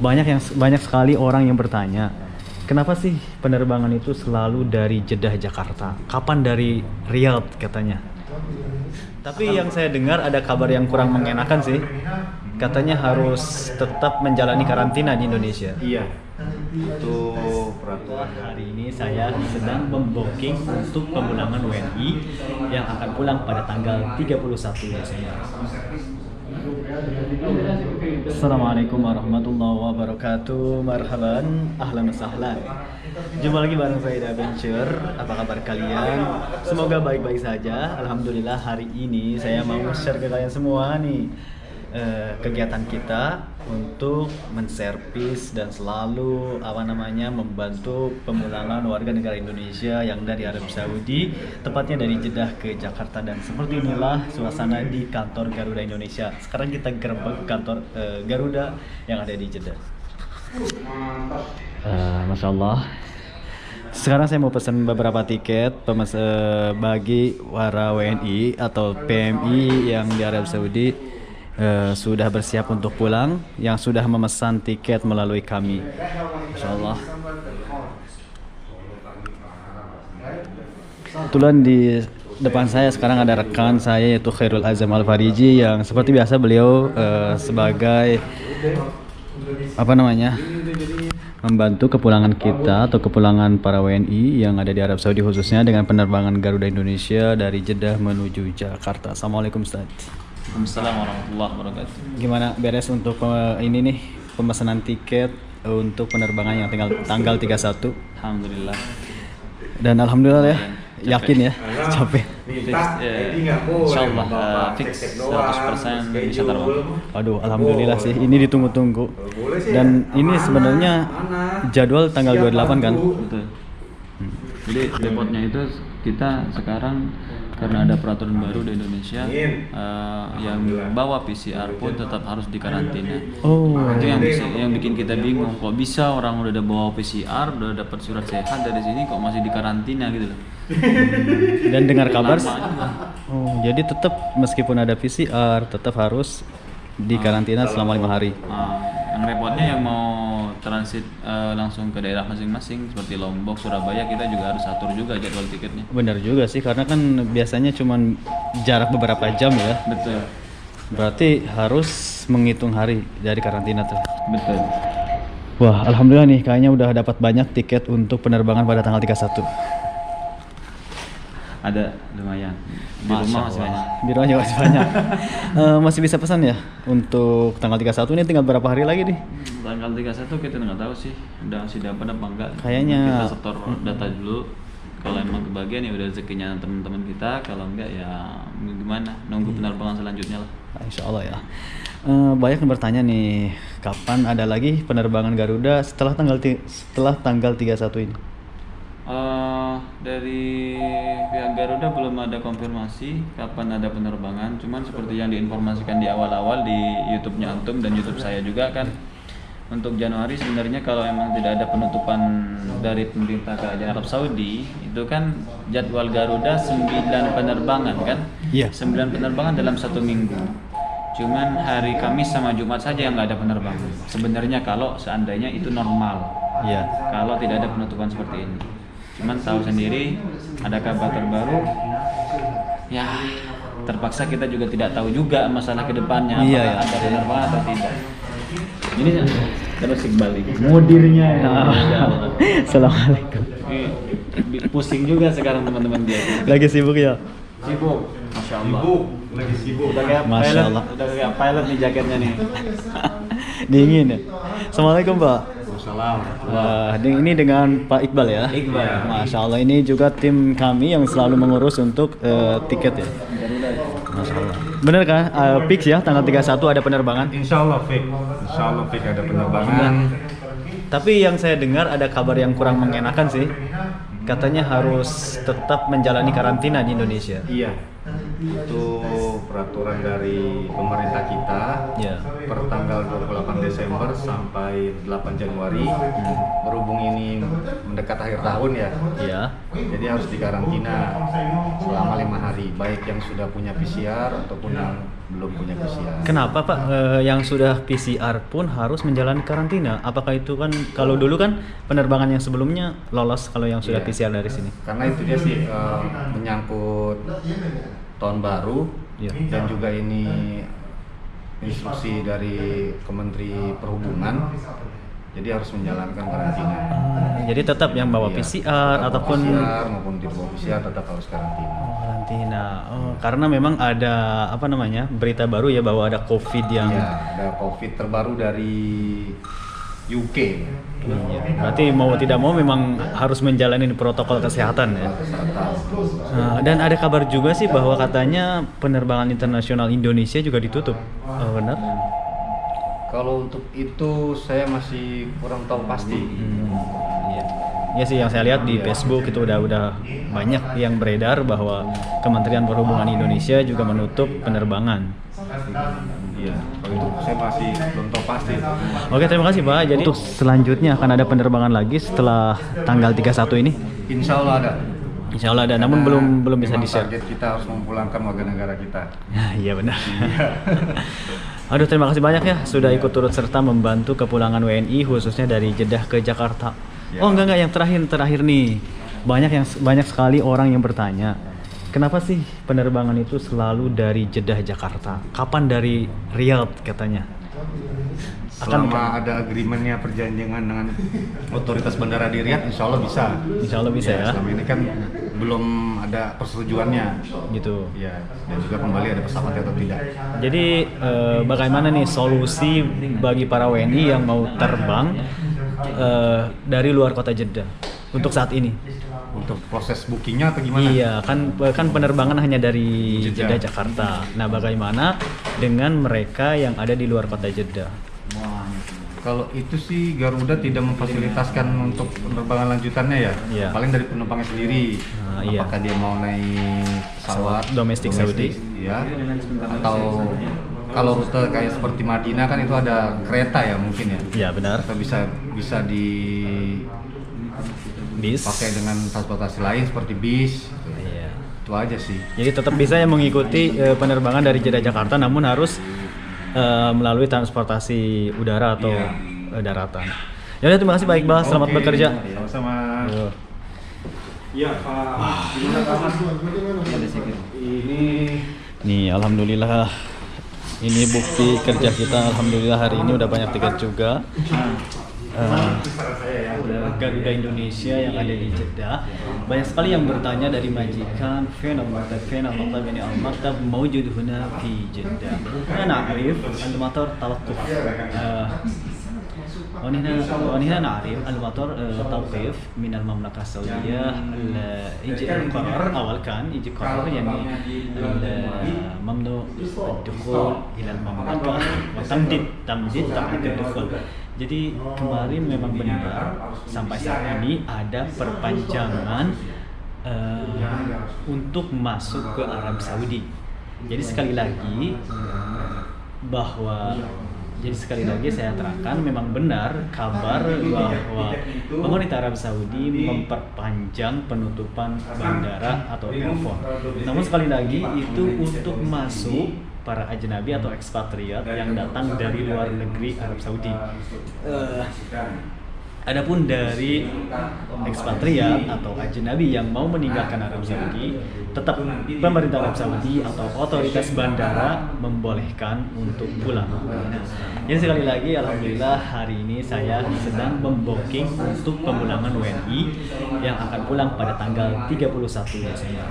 banyak sekali orang yang bertanya, kenapa sih penerbangan itu selalu dari Jeddah Jakarta? Kapan dari Riyadh katanya? Tapi yang saya dengar ada kabar yang kurang mengenakan sih. Katanya harus tetap menjalani karantina di Indonesia. Iya. Itu peraturan. Hari ini saya sedang membooking untuk pemulangan WNI yang akan pulang pada tanggal 31 Desember. Assalamualaikum warahmatullahi wabarakatuh. Marhaban, ahlan wa sahlan. Jumpa lagi bareng saya di Adventure. Apa kabar kalian? Semoga baik-baik saja. Alhamdulillah hari ini saya mau share ke kalian semua nih kegiatan kita untuk menservis dan selalu membantu pemulangan warga negara Indonesia yang dari Arab Saudi, tepatnya dari Jeddah ke Jakarta. Dan seperti inilah suasana di kantor Garuda Indonesia. Sekarang kita gerbek kantor Garuda yang ada di Jeddah. Masya Allah. Sekarang saya mau pesan beberapa tiket bagi para WNI atau PMI yang di Arab Saudi. Sudah bersiap untuk pulang, yang sudah memesan tiket melalui kami. Masya Allah. Kebetulan di depan saya sekarang ada rekan saya yaitu Khairul Azam Al-Fariji, yang seperti biasa beliau sebagai membantu kepulangan kita atau kepulangan para WNI yang ada di Arab Saudi, khususnya dengan penerbangan Garuda Indonesia dari Jeddah menuju Jakarta. Assalamualaikum Ustaz. Waalaikumsalam warahmatullahi wabarakatuh. Gimana beres untuk pemesanan tiket untuk penerbangan yang tanggal 31? Alhamdulillah. Dan alhamdulillah ya, yakin ya, capek. Insyaallah fix 100% bisa terbang. Aduh, alhamdulillah sih, ini ditunggu-tunggu. Dan ini sebenarnya jadwal tanggal 28 kan? Betul. Jadi repotnya itu kita sekarang karena ada peraturan baru di Indonesia, yang bawa PCR pun tetap harus dikarantina. Oh, itu yang bikin kita bingung, kok bisa orang udah bawa PCR, udah dapat surat sehat dari sini kok masih dikarantina gitu loh. Dan dengar kabar, jadi tetap meskipun ada PCR tetap harus dikarantina selama 5 hari. Yang repotnya yang mau transit langsung ke daerah masing-masing seperti Lombok, Surabaya, kita juga harus atur juga jadwal tiketnya. Benar juga sih, karena kan biasanya cuman jarak beberapa jam ya. Betul. Berarti harus menghitung hari dari karantina tuh. Betul. Wah, alhamdulillah nih, kayaknya udah dapat banyak tiket untuk penerbangan pada tanggal 31. Ada lumayan. Di rumah masih banyak. Di rumah masih banyak. Masih bisa pesan ya untuk tanggal 31 ini, tinggal berapa hari lagi nih? Tanggal 31 kita nggak tahu sih, udah dapat apa enggak. Kayaknya kita setor data dulu. Kalau emang kebagian ya udah rezekinya teman-teman kita, kalau enggak ya gimana? Nunggu penerbangan selanjutnya lah. Insya Allah ya. Banyak yang bertanya nih, kapan ada lagi penerbangan Garuda setelah tanggal 31 ini? Dari pihak Garuda belum ada konfirmasi kapan ada penerbangan, cuman seperti yang diinformasikan di awal-awal di YouTube-nya Antum dan YouTube saya juga kan, untuk Januari sebenarnya kalau emang tidak ada penutupan dari pemerintah kerajaan Arab Saudi, itu kan jadwal Garuda 9 penerbangan kan? Iya. 9 penerbangan dalam 1 minggu. Cuman hari Kamis sama Jumat saja yang nggak ada penerbangan. Sebenarnya kalau seandainya itu normal. Iya. Kalau tidak ada penutupan seperti ini. Cuman tahu sendiri ada kabar terbaru, ya terpaksa kita juga tidak tahu juga masalah kedepannya, apakah ada penerbangan atau tidak. Ini terus balik mudirnya ya. Assalamualaikum. Pusing juga sekarang teman-teman dia. Lagi sibuk ya? Sibuk, masya Allah. Lagi sibuk. Udah kayak Masya pilot, Allah. udah kayak pilot nih jaketnya nih. Dingin ya. Assalamualaikum Pak. Salam. Wah, ini dengan Pak Iqbal ya? Iqbal. Masya Allah, ini juga tim kami yang selalu mengurus untuk tiket ya. Masya Allah. Bener kan? Fix ya, tanggal 31 ada penerbangan? Insya Allah fix ada penerbangan. Tapi yang saya dengar ada kabar yang kurang mengenakan sih. Katanya harus tetap menjalani karantina di Indonesia. Iya. Itu peraturan dari pemerintah kita Ya. per tanggal 28 Desember sampai 8 Januari. Berhubung ini mendekat akhir tahun ya, Ya. jadi harus dikarantina selama 5 hari, baik yang sudah punya PCR ataupun yang belum punya PCR. Kenapa Pak yang sudah PCR pun harus menjalani karantina? Apakah itu kan kalau dulu kan penerbangan yang sebelumnya lolos kalau yang sudah Iya. PCR dari sini? Karena itu dia sih menyangkut tahun baru, Iya. dan juga ini instruksi dari Kementerian Perhubungan, jadi harus menjalankan karantina. Jadi tetap yang bawa Iya. PCR Bawa ataupun PCR maupun tidak bawa PCR tetap harus karantina. karantina. Oh, karena memang ada apa namanya berita baru ya bahwa ada COVID yang Iya, ada COVID terbaru dari UK. Iya. Berarti mau tidak mau memang harus menjalani protokol kesehatan ya. Kesehatan. Dan ada kabar juga sih bahwa katanya penerbangan internasional Indonesia juga ditutup. Oh, benar? Kalau untuk itu saya masih kurang tahu pasti. Iya. Iya sih yang saya lihat di Iya. Facebook itu udah banyak yang beredar bahwa Kementerian Perhubungan Indonesia juga menutup penerbangan. Iya, kalau itu saya masih belum tahu pasti. Oke, terima kasih Pak. Jadi untuk selanjutnya akan ada penerbangan lagi setelah tanggal 31 ini. Insya Allah ada. Insya Allah ada, namun Karena belum bisa memang di-share. Target kita harus memulangkan warga negara kita. Ya, iya benar. Aduh, terima kasih banyak ya sudah ikut turut serta membantu kepulangan WNI khususnya dari Jeddah ke Jakarta. Ya. Oh enggak yang terakhir nih. Banyak sekali orang yang bertanya, kenapa sih penerbangan itu selalu dari Jeddah Jakarta? Kapan dari Riyadh katanya? Selama ada agreementnya, perjanjian dengan otoritas bandara di Riyadh, insya Allah bisa. Insya Allah bisa ya. Selama ini kan belum ada persetujuannya. Gitu. Ya, dan juga kembali ada pesawat atau tidak. Jadi bagaimana nih solusi bagi para WNI yang mau terbang dari luar kota Jeddah untuk saat ini? Untuk proses bookingnya atau gimana? Iya, kan penerbangan hanya dari Jeddah. Jeddah Jakarta. Nah, bagaimana dengan mereka yang ada di luar kota Jeddah? Kalau itu sih Garuda tidak memfasilitasikan untuk penerbangan lanjutannya ya. Iya. Paling dari penumpangnya sendiri. Iya. Apakah dia mau naik pesawat Domestik Saudi. ya, atau kalau rute kayak seperti Madinah kan itu ada kereta ya mungkin ya. Iya, benar. Atau bisa Bis. dipakai dengan transportasi lain seperti bis. Gitu. Iya. Itu aja sih. Jadi tetap bisa yang mengikuti penerbangan dari Jeddah Jakarta, namun harus melalui transportasi udara atau Iya. daratan. Ya udah, terima kasih Pak Iqbal, selamat Oke, bekerja. Sama-sama. Yo. Iya Pak. Gimana Pak? Ini Nih, alhamdulillah ini bukti kerja kita. Alhamdulillah hari ini udah banyak tiket juga. Garuda Indonesia yang ada di Jeddah. Banyak sekali yang bertanya dari majikan, فين المطار يعني المكتب موجود هنا في جدة. أنا أعرف المطار توقف. وهنا نعرف المطار توقف من المملكة السعودية. يجي القرار أول كان يجي قرار يعني ممنوع الدخول إلى المملكة وتمديد الدخول. Jadi kemarin memang benar sampai saat ini ada perpanjangan untuk masuk ke Arab Saudi. Jadi sekali lagi saya terangkan memang benar kabar bahwa pemerintah Arab Saudi memperpanjang penutupan bandara atau airport. Namun sekali lagi itu untuk masuk para ajnabi atau ekspatriat yang datang dari luar negeri Arab Saudi. Adapun dari ekspatriat atau ajnabi yang mau meninggalkan Arab Saudi, tetap pemerintah Arab Saudi atau otoritas bandara membolehkan untuk pulang. Jadi sekali lagi, alhamdulillah hari ini saya sedang membooking untuk pemulangan WNI yang akan pulang pada tanggal 31 Desember.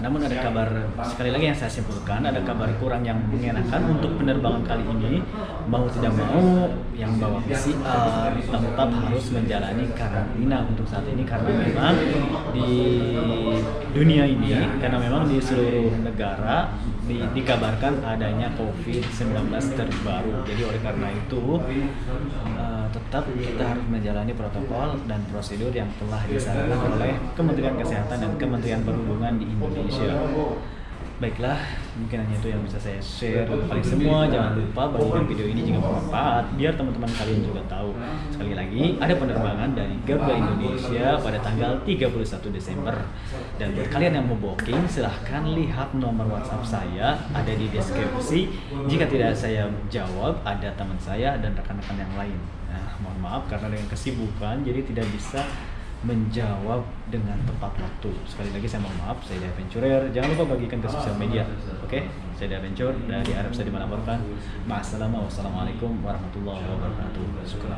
Namun ada kabar, sekali lagi yang saya simpulkan, ada kabar kurang yang mengenakan untuk penerbangan kali ini. Mau tidak mau, yang bawa PCR tetap harus menjalani karantina untuk saat ini, karena memang di dunia ini, karena memang di seluruh negara dikabarkan adanya COVID-19 terbaru. Jadi oleh karena itu tetap kita harus menjalani protokol dan prosedur yang telah disarankan oleh Kementerian Kesehatan dan Kementerian Perhubungan di Indonesia. Baiklah, mungkin hanya itu yang bisa saya share untuk kalian semua. Jangan lupa bagikan video ini jika bermanfaat, biar teman-teman kalian juga tahu. Sekali lagi, ada penerbangan dari Garuda Indonesia pada tanggal 31 Desember. Dan buat kalian yang mau booking, silahkan lihat nomor WhatsApp saya, ada di deskripsi. Jika tidak saya jawab, ada teman saya dan rekan-rekan yang lain. Nah, mohon maaf karena dengan kesibukan, jadi tidak bisa menjawab dengan tepat waktu. Sekali lagi saya mohon maaf, saya Adventurer. Jangan lupa bagikan ke sosial media. Oke, saya Adventure dari Arab Saudi melaporkan. Wassalamualaikum warahmatullahi wabarakatuh. Syukur.